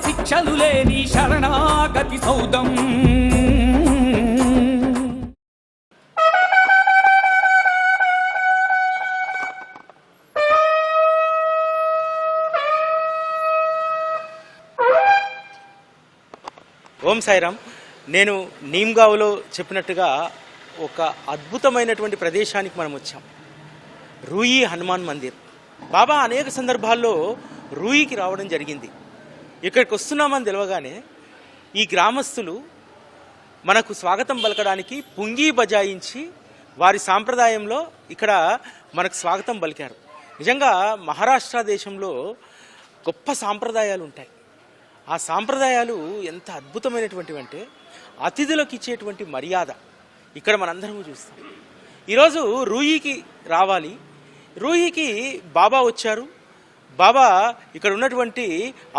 శిక్షలు లేని శరణాగతి సౌదం. ఓం సాయిరామ్. నేను నీమ్గావ్లో చెప్పినట్టుగా ఒక అద్భుతమైనటువంటి ప్రదేశానికి మనం వచ్చాం. రూయి హనుమాన్ మందిర్. బాబా అనేక సందర్భాల్లో రూయికి రావడం జరిగింది. ఇక్కడికి వస్తున్నామని తెలవగానే ఈ గ్రామస్తులు మనకు స్వాగతం పలకడానికి పుంగి బజాయించి వారి సాంప్రదాయంలో ఇక్కడ మనకు స్వాగతం పలికారు. నిజంగా మహారాష్ట్ర దేశంలో గొప్ప సాంప్రదాయాలు ఉంటాయి. ఆ సాంప్రదాయాలు ఎంత అద్భుతమైనటువంటివి అంటే అతిథులకు ఇచ్చేటువంటి మర్యాద ఇక్కడ మనందరము చూస్తాం. ఈరోజు రూయికి రావాలి. రూయికి బాబా వచ్చారు. బాబా ఇక్కడ ఉన్నటువంటి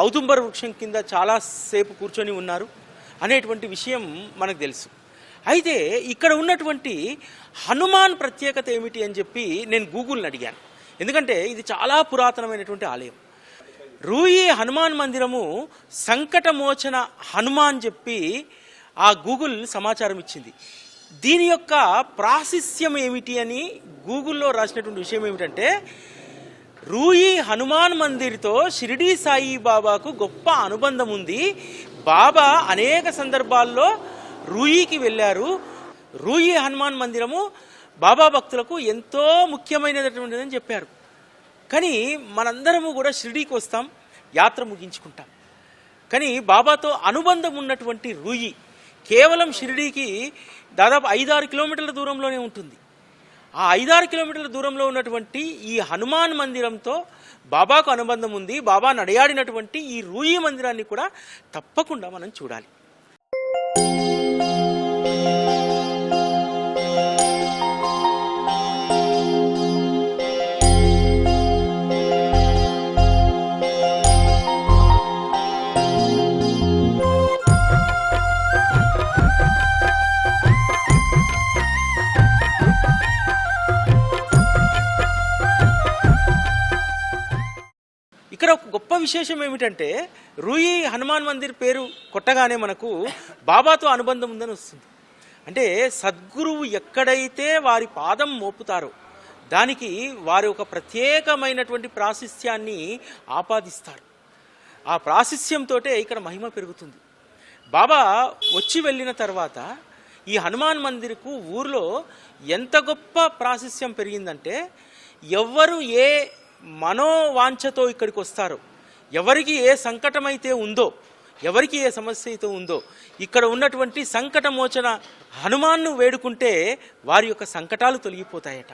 ఔదుంబర్ వృక్షం కింద చాలాసేపు కూర్చొని ఉన్నారు అనేటువంటి విషయం మనకు తెలుసు. అయితే ఇక్కడ ఉన్నటువంటి హనుమాన్ ప్రత్యేకత ఏమిటి అని చెప్పి నేను గూగుల్ని అడిగాను. ఎందుకంటే ఇది చాలా పురాతనమైనటువంటి ఆలయం. రూయి హనుమాన్ మందిరము సంకటమోచన హనుమాన్ చెప్పి ఆ గూగుల్ సమాచారం ఇచ్చింది. దీని యొక్క ప్రాశస్త్యం ఏమిటి అని గూగుల్లో రాసినటువంటి విషయం ఏమిటంటే, రూయి హనుమాన్ మందిర్తో షిరిడీ సాయిబాబాకు గొప్ప అనుబంధం ఉంది. బాబా అనేక సందర్భాల్లో రూయికి వెళ్ళారు. రూయి హనుమాన్ మందిరము బాబా భక్తులకు ఎంతో ముఖ్యమైనటువంటిదని చెప్పారు. కానీ మనందరము కూడా షిరిడీకి వస్తాం, యాత్ర ముగించుకుంటాం. కానీ బాబాతో అనుబంధం ఉన్నటువంటి రూయి కేవలం షిరిడీకి దాదాపు 5-6 కిలోమీటర్ల దూరంలోనే ఉంటుంది. ఆ 5-6 కిలోమీటర్ల దూరంలో ఉన్నటువంటి ఈ హనుమాన్ మందిరంతో బాబాకు అనుబంధం ఉంది. బాబా నడయాడినటువంటి ఈ రూయి మందిరాన్ని కూడా తప్పకుండా మనం చూడాలి. ఇక్కడ ఒక గొప్ప విశేషం ఏమిటంటే, రూయి హనుమాన్ మందిర్ పేరు కొట్టగానే మనకు బాబాతో అనుబంధం ఉందని వస్తుంది. అంటే సద్గురువు ఎక్కడైతే వారి పాదం మోపుతారో దానికి వారి ఒక ప్రత్యేకమైనటువంటి ప్రాశస్త్యాన్ని ఆపాదిస్తారు. ఆ ప్రాశస్త్యంతో ఇక్కడ మహిమ పెరుగుతుంది. బాబా వచ్చి వెళ్ళిన తర్వాత ఈ హనుమాన్ మందిర్కు ఊర్లో ఎంత గొప్ప ప్రాశస్త్యం పెరిగిందంటే, ఎవరు ఏ మనోవాంఛతో ఇక్కడికి వస్తారో, ఎవరికి ఏ సంకటమైతే ఉందో, ఎవరికి ఏ సమస్య అయితే ఉందో, ఇక్కడ ఉన్నటువంటి సంకటమోచన హనుమాన్ను వేడుకుంటే వారి యొక్క సంకటాలు తొలగిపోతాయట.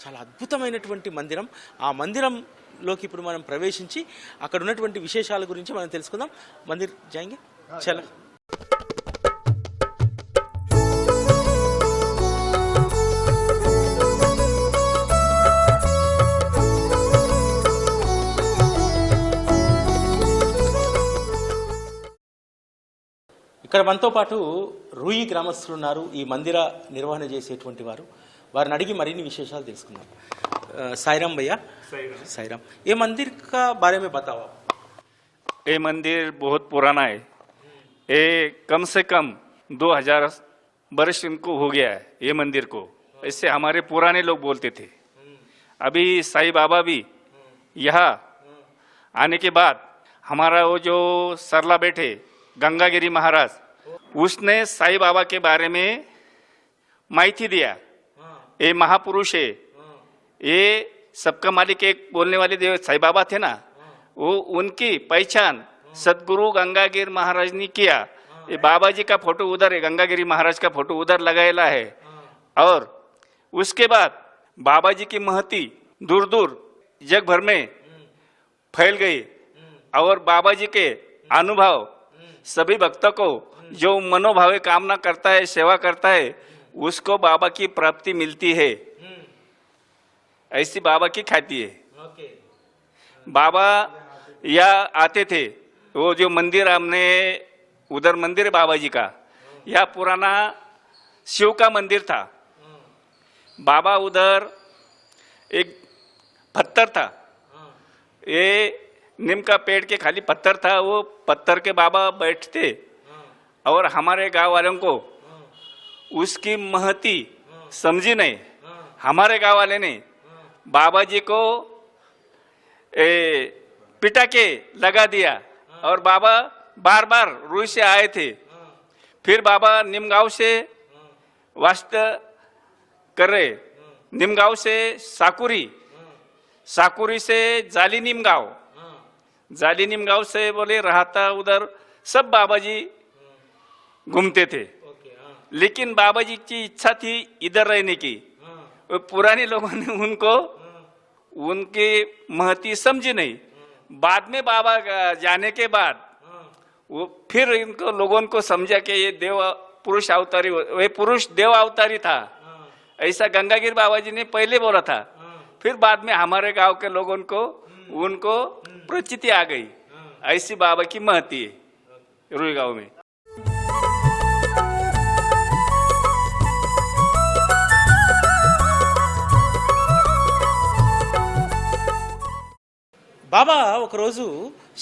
చాలా అద్భుతమైనటువంటి మందిరం. ఆ మందిరంలోకి ఇప్పుడు మనం ప్రవేశించి అక్కడ ఉన్నటువంటి విశేషాల గురించి మనం తెలుసుకుందాం. మందిర్ జాయింగే చలో. ఇక్కడ మనతో పాటు రూయి గ్రామస్తులు ఉన్నారు, ఈ మందిర నిర్వహణ చేసేటువంటి వారు. వారిని అడిగి మరిన్ని విశేషాలు తెలుసుకుందాం. साईराम भैया। साईराम। ये मंदिर का बारे में बताओ आप। ये मंदिर बहुत पुराना है। ये कम से कम 2000 वर्ष इनको हो गया है ये मंदिर को। इससे हमारे पुराने लोग बोलते थे। अभी साईं बाबा भी यहाँ आने के बाद हमारा वो जो सरला बैठे गंगागिरी महाराज, उसने साईं बाबा के बारे में माहिती दिया। ये महापुरुष है, ये सबका मालिक एक बोलने वाले देव साईं बाबा थे ना, वो उनकी पहचान सदगुरु गंगागिरी महाराज ने किया। ये बाबा जी का फोटो उधर है, गंगागिरी महाराज का फोटो उधर लगाया है। और उसके बाद बाबा जी की महती दूर दूर जग भर में फैल गई। और बाबा जी के अनुभव सभी भक्तों को जो मनोभावे कामना करता है, सेवा करता है, उसको बाबा की प्राप्ति मिलती है। ऐसी बाबा की ख्याति है। बाबा या आते थे, वो जो मंदिर हमने उधर मंदिर है बाबा जी का, यह पुराना शिव का मंदिर था। बाबा उधर एक पत्थर था, ये नीम का पेड़ के खाली पत्थर था, वो पत्थर के बाबा बैठते और हमारे गांव वालों को उसकी महती समझी नहीं। हमारे गांव वाले ने बाबा जी को पिटा के लगा दिया और बाबा बार बार रूई से आए थे। फिर बाबा निमगांव से वास्ता कर रहे, निमगांव से साकुरी, साकुरी से जाली निमगांव, जाली निमगांव से बोले रहा था उधर सब बाबा जी घूमते थे। लेकिन बाबा जी की इच्छा थी इधर रहने की। पुराने लोगों ने उनको उनकी महती समझी नहीं। बाद में बाबा जाने के बाद वो फिर इनको लोगों को समझा कि ये देव पुरुष अवतारी, वे पुरुष देव अवतारी था, ऐसा गंगागिर बाबा जी ने पहले बोला था। फिर बाद में हमारे गांव के लोगों को उनको प्रचिति आ गई। ऐसी बाबा की महती है रुई गांव में। బాబా ఒకరోజు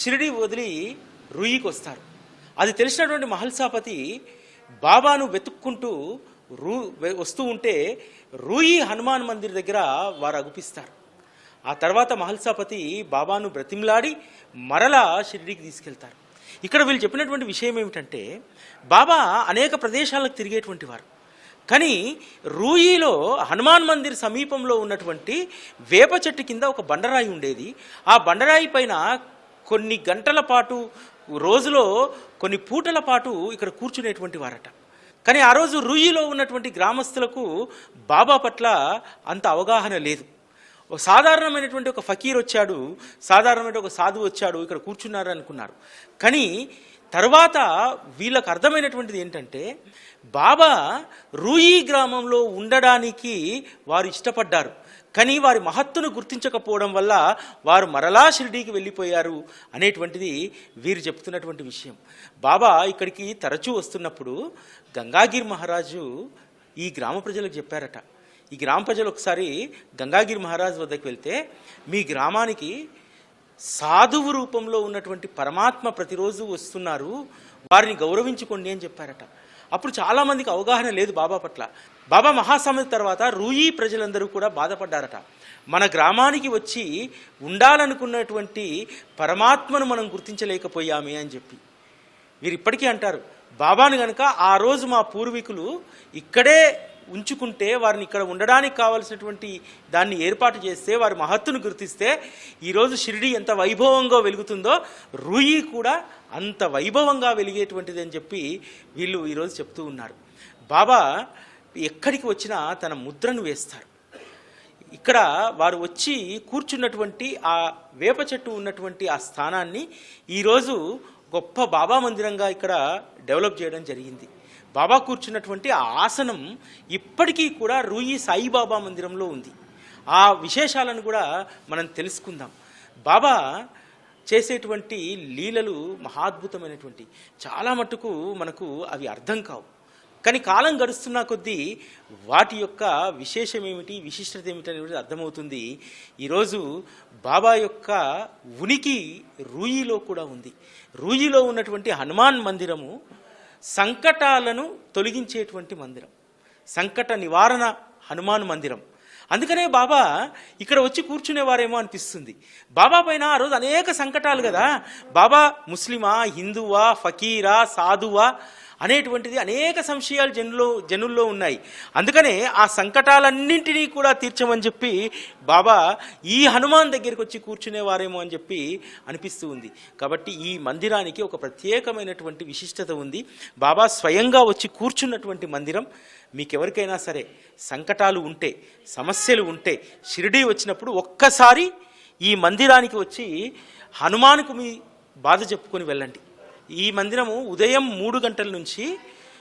షిరిడి వదిలి రూయికి వస్తారు. అది తెలిసినటువంటి మహల్సాపతి బాబాను వెతుక్కుంటూ వస్తూ ఉంటే రూయి హనుమాన్ మందిర్ దగ్గర వారు అగుపిస్తారు. ఆ తర్వాత మహల్సాపతి బాబాను బ్రతిమలాడి మరలా షిరిడికి తీసుకెళ్తారు. ఇక్కడ వీళ్ళు చెప్పినటువంటి విషయం ఏమిటంటే బాబా అనేక ప్రదేశాలకు తిరిగేటువంటి వారు. కానీ రూయిలో హనుమాన్ మందిర్ సమీపంలో ఉన్నటువంటి వేప చెట్టు కింద ఒక బండరాయి ఉండేది. ఆ బండరాయి పైన కొన్ని గంటల పాటు, రోజులో కొన్ని పూటల పాటు ఇక్కడ కూర్చునేటువంటి వారట. కానీ ఆ రోజు రూయిలో ఉన్నటువంటి గ్రామస్తులకు బాబా పట్ల అంత అవగాహన లేదు. ఒక సాధారణమైనటువంటి ఒక ఫకీర్ వచ్చాడు, సాధారణమైన ఒక సాధువు వచ్చాడు, ఇక్కడ కూర్చున్నారు అనుకున్నారు. కానీ తర్వాత వీళ్ళకు అర్థమైనటువంటిది ఏంటంటే బాబా రూయి గ్రామంలో ఉండడానికి వారు ఇష్టపడ్డారు. కానీ వారి మహత్తును గుర్తించకపోవడం వల్ల వారు మరలా షిరిడీకి వెళ్ళిపోయారు అనేటువంటిది వీరు చెప్తున్నటువంటి విషయం. బాబా ఇక్కడికి తరచూ వస్తున్నప్పుడు గంగాగిరి మహారాజు ఈ గ్రామ ప్రజలకు చెప్పారట. ఈ గ్రామ ప్రజలు ఒకసారి గంగాగిరి మహారాజు వద్దకు వెళ్తే మీ గ్రామానికి సాధువు రూపంలో ఉన్నటువంటి పరమాత్మ ప్రతిరోజు వస్తున్నారు, వారిని గౌరవించుకోండి అని చెప్పారట. అప్పుడు చాలామందికి అవగాహన లేదు బాబా పట్ల. బాబా మహాసమాధి తర్వాత రూయి ప్రజలందరూ కూడా బాధపడ్డారట. మన గ్రామానికి వచ్చి ఉండాలనుకున్నటువంటి పరమాత్మను మనం గుర్తించలేకపోయామే అని చెప్పి. వీరు ఇప్పటికీ అంటారు, బాబాను కనుక ఆ రోజు మా పూర్వీకులు ఇక్కడే ఉంచుకుంటే, వారిని ఇక్కడ ఉండడానికి కావాల్సినటువంటి దాన్ని ఏర్పాటు చేస్తే, వారి మహత్తును గుర్తిస్తే ఈరోజు షిరిడి ఎంత వైభవంగా వెలుగుతుందో రూయి కూడా అంత వైభవంగా వెలిగేటువంటిది అని చెప్పి వీళ్ళు ఈరోజు చెప్తూ ఉన్నారు. బాబా ఎక్కడికి వచ్చినా తన ముద్రను వేస్తారు. ఇక్కడ వారు వచ్చి కూర్చున్నటువంటి ఆ వేప చెట్టు ఉన్నటువంటి ఆ స్థానాన్ని ఈరోజు గొప్ప బాబా మందిరంగా ఇక్కడ డెవలప్ చేయడం జరిగింది. బాబా కూర్చున్నటువంటి ఆ ఆసనం ఇప్పటికీ కూడా రూయి సాయిబాబా మందిరంలో ఉంది. ఆ విశేషాలను కూడా మనం తెలుసుకుందాం. బాబా చేసేటువంటి లీలలు మహాద్భుతమైనటువంటి, చాలా మట్టుకు మనకు అవి అర్థం కావు. కానీ కాలం గడుస్తున్న కొద్దీ వాటి యొక్క విశేషం ఏమిటి, విశిష్టత ఏమిటి అనేది అర్థమవుతుంది. ఈరోజు బాబా యొక్క ఉనికి రూయిలో కూడా ఉంది. రూయిలో ఉన్నటువంటి హనుమాన్ మందిరము సంకటాలను తొలగించేటువంటి మందిరం, సంకట నివారణ హనుమాన్ మందిరం. అందుకనే బాబా ఇక్కడ వచ్చి కూర్చునేవారేమో అనిపిస్తుంది. బాబా పైన ఆ రోజు అనేక సంకటాలు కదా. బాబా ముస్లిమా, హిందువా, ఫకీరా, సాధువా అనేటువంటిది అనేక సంశయాలు జనుల్లో ఉన్నాయి. అందుకనే ఆ సంకటాలన్నింటినీ కూడా తీర్చమని చెప్పి బాబా ఈ హనుమాన్ దగ్గరికి వచ్చి కూర్చునేవారేమో అని చెప్పి అనిపిస్తూ ఉంది. కాబట్టి ఈ మందిరానికి ఒక ప్రత్యేకమైనటువంటి విశిష్టత ఉంది. బాబా స్వయంగా వచ్చి కూర్చున్నటువంటి మందిరం. మీకెవరికైనా సరే సంకటాలు ఉంటే, సమస్యలు ఉంటే షిరిడీ వచ్చినప్పుడు ఒక్కసారి ఈ మందిరానికి వచ్చి హనుమాన్కు మీ బాధ చెప్పుకొని వెళ్ళండి. ఈ మందిరము ఉదయం 3 గంటల నుంచి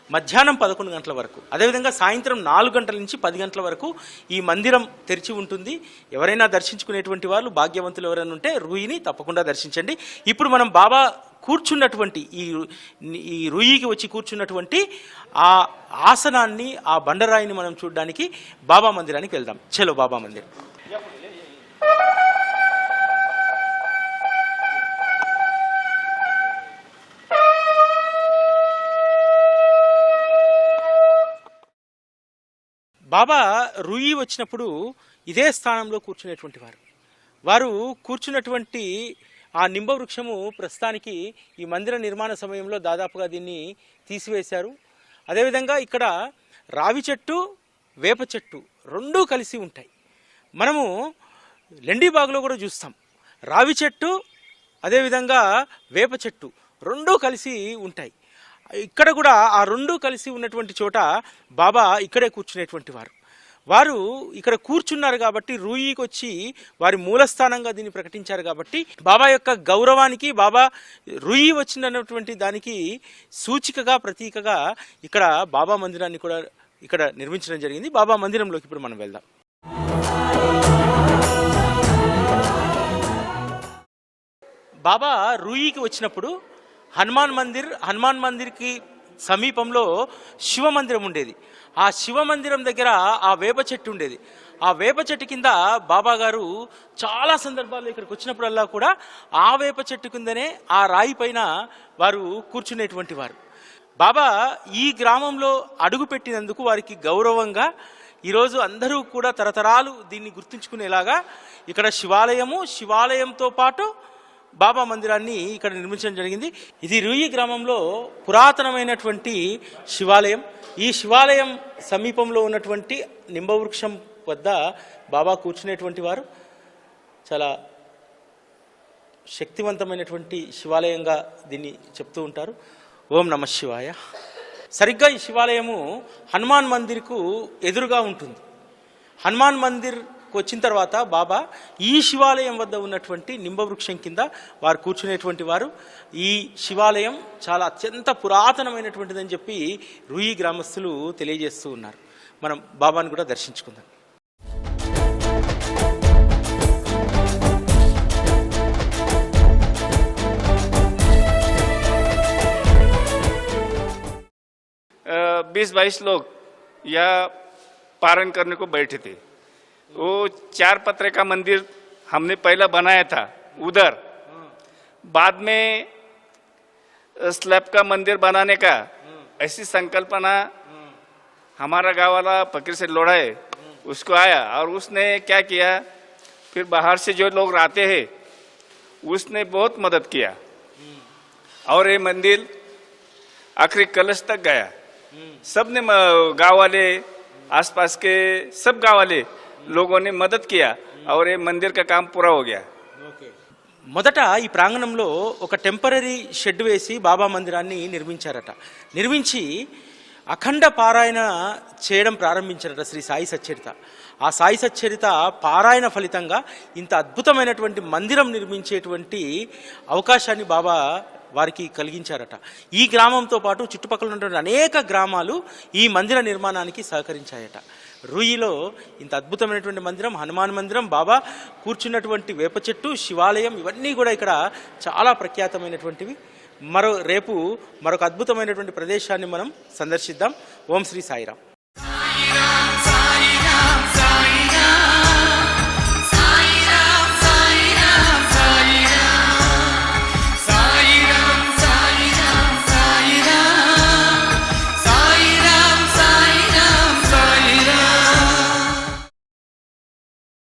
మధ్యాహ్నం 11 గంటల వరకు, అదేవిధంగా సాయంత్రం 4 గంటల నుంచి 10 గంటల వరకు ఈ మందిరం తెరిచి ఉంటుంది. ఎవరైనా దర్శించుకునేటువంటి వాళ్ళు, భాగ్యవంతులు ఎవరైనా ఉంటే రూయిని తప్పకుండా దర్శించండి. ఇప్పుడు మనం బాబా కూర్చున్నటువంటి ఈ రూయికి వచ్చి కూర్చున్నటువంటి ఆ ఆసనాన్ని, ఆ బండరాయిని మనం చూడడానికి బాబా మందిరానికి వెళ్దాం. చలో బాబా మందిరం. బాబా రూయి వచ్చినప్పుడు ఇదే స్థానంలో కూర్చునేటువంటి వారు కూర్చున్నటువంటి ఆ నింబ వృక్షము ప్రస్తుతానికి ఈ మందిర నిర్మాణ సమయంలో దాదాపుగా దీన్ని తీసివేశారు. అదేవిధంగా ఇక్కడ రావి చెట్టు వేప చెట్టు రెండూ కలిసి ఉంటాయి. మనము లెండిబాగ్లో కూడా చూస్తాం రావి చెట్టు అదేవిధంగా వేప చెట్టు రెండూ కలిసి ఉంటాయి. ఇక్కడ కూడా ఆ రెండూ కలిసి ఉన్నటువంటి చోట బాబా ఇక్కడే కూర్చునేటువంటి వారు ఇక్కడ కూర్చున్నారు కాబట్టి రూయికి వచ్చి వారి మూలస్థానంగా దీన్ని ప్రకటించారు కాబట్టి బాబా యొక్క గౌరవానికి బాబా రూయి వచ్చినటువంటి దానికి సూచికగా ప్రతీకగా ఇక్కడ బాబా మందిరాన్ని కూడా ఇక్కడ నిర్మించడం జరిగింది. బాబా మందిరంలోకి ఇప్పుడు మనం వెళ్దాం. బాబా రూయికి వచ్చినప్పుడు హనుమాన్ మందిర్కి సమీపంలో శివ మందిరం ఉండేది. ఆ శివ మందిరం దగ్గర ఆ వేప చెట్టు ఉండేది. ఆ వేప చెట్టు కింద బాబా గారు చాలా సందర్భాల్లో ఇక్కడికి వచ్చినప్పుడల్లా కూడా ఆ వేప చెట్టు కిందనే ఆ రాయి పైన వారు కూర్చునేటువంటి వారు. బాబా ఈ గ్రామంలో అడుగు పెట్టినందుకు వారికి గౌరవంగా ఈరోజు అందరూ కూడా తరతరాలు దీన్ని గుర్తుంచుకునేలాగా ఇక్కడ శివాలయంతో పాటు బాబా మందిరాన్ని ఇక్కడ నిర్మించడం జరిగింది. ఇది రూయి గ్రామంలో పురాతనమైనటువంటి శివాలయం. ఈ శివాలయం సమీపంలో ఉన్నటువంటి నింబవృక్షం వద్ద బాబా కూర్చునేటువంటి వారు. చాలా శక్తివంతమైనటువంటి శివాలయంగా దీన్ని చెప్తూ ఉంటారు. ఓం నమ శివాయ. సరిగ్గా ఈ శివాలయము హనుమాన్ మందిర్కు ఎదురుగా ఉంటుంది. హనుమాన్ మందిర్కు వచ్చిన తర్వాత బాబా ఈ శివాలయం వద్ద ఉన్నటువంటి నింబవృక్షం కింద వారు కూర్చునేటువంటి వారు. ఈ శివాలయం చాలా అత్యంత పురాతనమైనటువంటిదని చెప్పి రూయి గ్రామస్తులు తెలియజేస్తూ ఉన్నారు. మనం బాబాను కూడా దర్శించుకుందాం. बीस 22 लोग या पारण करने को बैठे थे. वो 4 पत्रे का मंदिर हमने पहला बनाया था उधर. बाद में स्लैब का मंदिर बनाने का ऐसी संकल्पना हमारा गाँव वाला फकीर से लोड़ा है उसको आया और उसने क्या किया, फिर बाहर से जो लोग आते हैं उसने बहुत मदद किया और ये मंदिर आखिरी कलश तक गया. सब ने गाँव वाले आसपास के सब गाँव वाले लोगों ने मदद किया और ये मंदिर का काम पूरा हो गया. మొదట ఈ ప్రాంగణంలో ఒక టెంపరరీ షెడ్ వేసి బాబా మందిరాన్ని నిర్మించి అఖండ పారాయణ చేయడం ప్రారంభించారట శ్రీ సాయి సచ్చరిత. ఆ సాయి సచ్చరిత పారాయణ ఫలితంగా ఇంత అద్భుతమైనటువంటి మందిరం నిర్మించేటువంటి అవకాశాన్ని బాబా వారికి కలిగించారట. ఈ గ్రామంతో పాటు చుట్టుపక్కల ఉన్నటువంటి అనేక గ్రామాలు ఈ మందిర నిర్మాణానికి సహకరించాయట. రూయిలో ఇంత అద్భుతమైనటువంటి మందిరం, హనుమాన్ మందిరం, బాబా కూర్చున్నటువంటి వేప చెట్టు, శివాలయం ఇవన్నీ కూడా ఇక్కడ చాలా ప్రఖ్యాతమైనటువంటివి. రేపు మరొక అద్భుతమైనటువంటి ప్రదేశాన్ని మనం సందర్శిద్దాం. ఓం శ్రీ సాయిరాం.